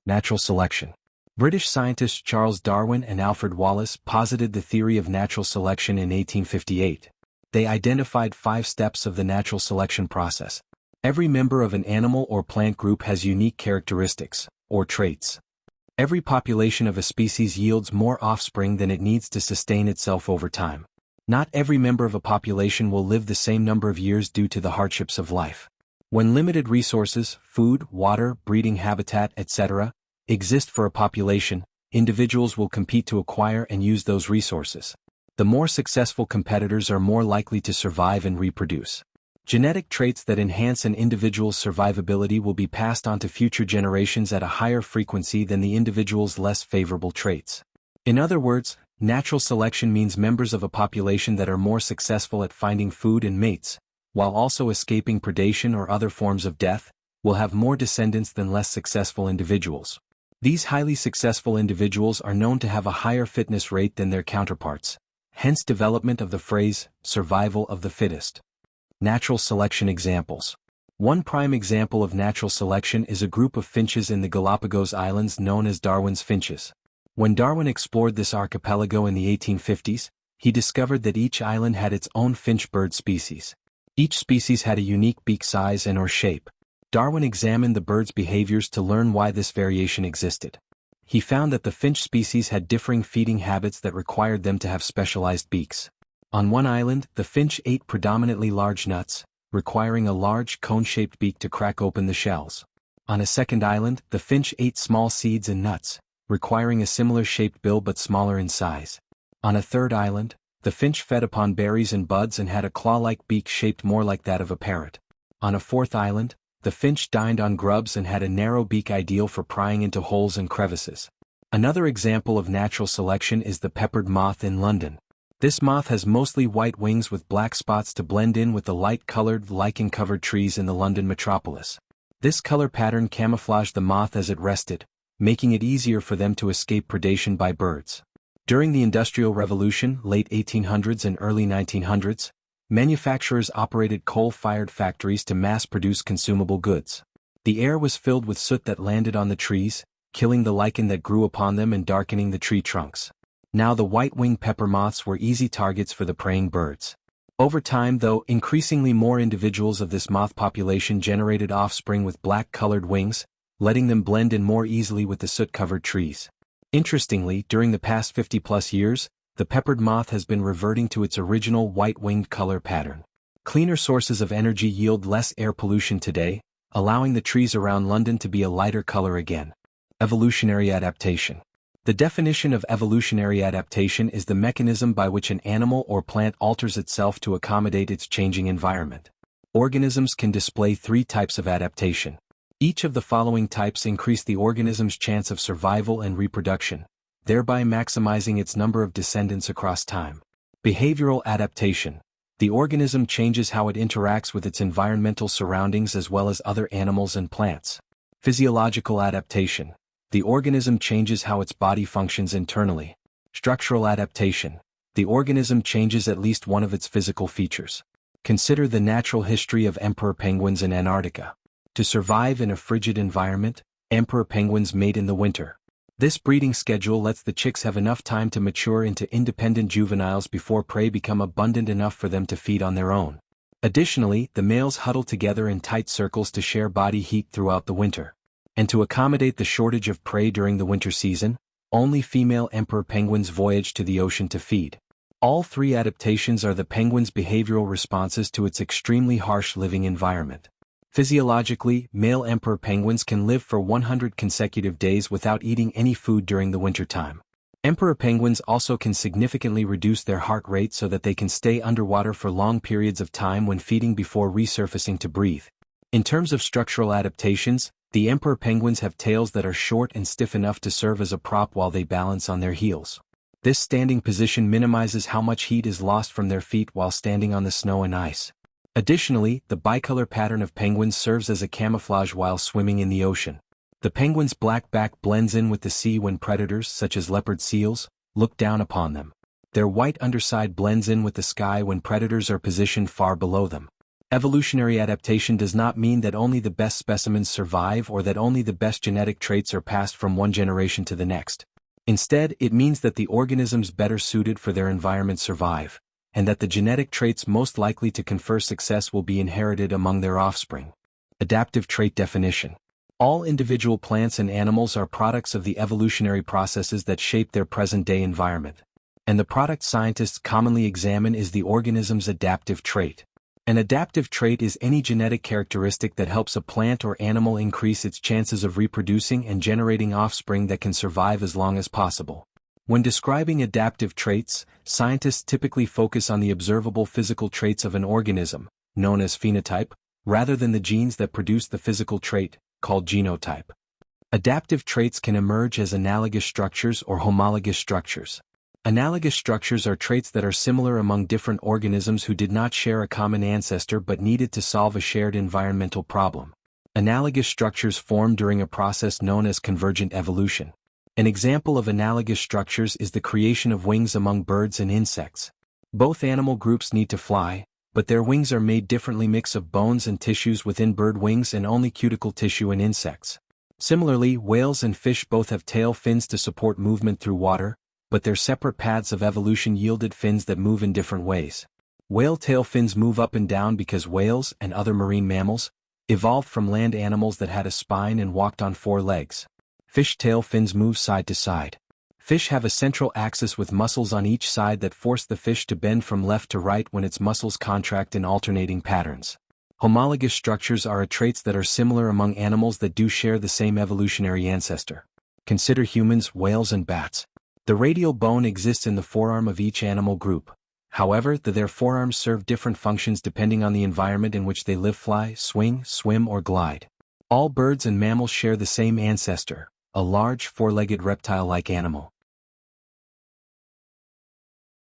Natural selection. British scientists Charles Darwin and Alfred Wallace posited the theory of natural selection in 1858. They identified 5 steps of the natural selection process. Every member of an animal or plant group has unique characteristics, or traits. Every population of a species yields more offspring than it needs to sustain itself over time. Not every member of a population will live the same number of years due to the hardships of life. When limited resources, food, water, breeding habitat, etc., exist for a population, individuals will compete to acquire and use those resources. The more successful competitors are more likely to survive and reproduce. Genetic traits that enhance an individual's survivability will be passed on to future generations at a higher frequency than the individual's less favorable traits. In other words, natural selection means members of a population that are more successful at finding food and mates, while also escaping predation or other forms of death, will have more descendants than less successful individuals. These highly successful individuals are known to have a higher fitness rate than their counterparts, hence development of the phrase, survival of the fittest. Natural selection examples. One prime example of natural selection is a group of finches in the Galapagos Islands known as Darwin's finches. When Darwin explored this archipelago in the 1850s, he discovered that each island had its own finch bird species. Each species had a unique beak size and/or shape. Darwin examined the birds' behaviors to learn why this variation existed. He found that the finch species had differing feeding habits that required them to have specialized beaks. On one island, the finch ate predominantly large nuts, requiring a large cone-shaped beak to crack open the shells. On a second island, the finch ate small seeds and nuts, requiring a similar shaped bill but smaller in size. On a third island, the finch fed upon berries and buds and had a claw-like beak shaped more like that of a parrot. On a fourth island, the finch dined on grubs and had a narrow beak ideal for prying into holes and crevices. Another example of natural selection is the peppered moth in London. This moth has mostly white wings with black spots to blend in with the light-colored, lichen-covered trees in the London metropolis. This color pattern camouflaged the moth as it rested, making it easier for them to escape predation by birds. During the Industrial Revolution, late 1800s and early 1900s, manufacturers operated coal-fired factories to mass-produce consumable goods. The air was filled with soot that landed on the trees, killing the lichen that grew upon them and darkening the tree trunks. Now the white-winged pepper moths were easy targets for the preying birds. Over time, though, increasingly more individuals of this moth population generated offspring with black-colored wings, letting them blend in more easily with the soot-covered trees. Interestingly, during the past 50-plus years, the peppered moth has been reverting to its original white-winged color pattern. Cleaner sources of energy yield less air pollution today, allowing the trees around London to be a lighter color again. Evolutionary adaptation. The definition of evolutionary adaptation is the mechanism by which an animal or plant alters itself to accommodate its changing environment. Organisms can display 3 types of adaptation. Each of the following types increase the organism's chance of survival and reproduction, thereby maximizing its number of descendants across time. Behavioral adaptation. The organism changes how it interacts with its environmental surroundings as well as other animals and plants. Physiological adaptation. The organism changes how its body functions internally. Structural adaptation. The organism changes at least one of its physical features. Consider the natural history of emperor penguins in Antarctica. To survive in a frigid environment, emperor penguins mate in the winter. This breeding schedule lets the chicks have enough time to mature into independent juveniles before prey become abundant enough for them to feed on their own. Additionally, the males huddle together in tight circles to share body heat throughout the winter. And to accommodate the shortage of prey during the winter season, only female emperor penguins voyage to the ocean to feed. All 3 adaptations are the penguin's behavioral responses to its extremely harsh living environment. Physiologically, male emperor penguins can live for 100 consecutive days without eating any food during the wintertime. Emperor penguins also can significantly reduce their heart rate so that they can stay underwater for long periods of time when feeding before resurfacing to breathe. In terms of structural adaptations, the emperor penguins have tails that are short and stiff enough to serve as a prop while they balance on their heels. This standing position minimizes how much heat is lost from their feet while standing on the snow and ice. Additionally, the bicolor pattern of penguins serves as a camouflage while swimming in the ocean. The penguin's black back blends in with the sea when predators, such as leopard seals, look down upon them. Their white underside blends in with the sky when predators are positioned far below them. Evolutionary adaptation does not mean that only the best specimens survive or that only the best genetic traits are passed from one generation to the next. Instead, it means that the organisms better suited for their environment survive, and that the genetic traits most likely to confer success will be inherited among their offspring. Adaptive trait definition. All individual plants and animals are products of the evolutionary processes that shape their present-day environment. And the product scientists commonly examine is the organism's adaptive trait. An adaptive trait is any genetic characteristic that helps a plant or animal increase its chances of reproducing and generating offspring that can survive as long as possible. When describing adaptive traits, scientists typically focus on the observable physical traits of an organism, known as phenotype, rather than the genes that produce the physical trait, called genotype. Adaptive traits can emerge as analogous structures or homologous structures. Analogous structures are traits that are similar among different organisms who did not share a common ancestor but needed to solve a shared environmental problem. Analogous structures form during a process known as convergent evolution. An example of analogous structures is the creation of wings among birds and insects. Both animal groups need to fly, but their wings are made differently mix of bones and tissues within bird wings and only cuticle tissue in insects. Similarly, whales and fish both have tail fins to support movement through water, but their separate paths of evolution yielded fins that move in different ways. Whale tail fins move up and down because whales and other marine mammals evolved from land animals that had a spine and walked on 4 legs. Fish tail fins move side to side. Fish have a central axis with muscles on each side that force the fish to bend from left to right when its muscles contract in alternating patterns. Homologous structures are traits that are similar among animals that do share the same evolutionary ancestor. Consider humans, whales and bats. The radial bone exists in the forearm of each animal group. However, their forearms serve different functions depending on the environment in which they live, fly, swing, swim or glide. All birds and mammals share the same ancestor, a large 4-legged reptile-like animal.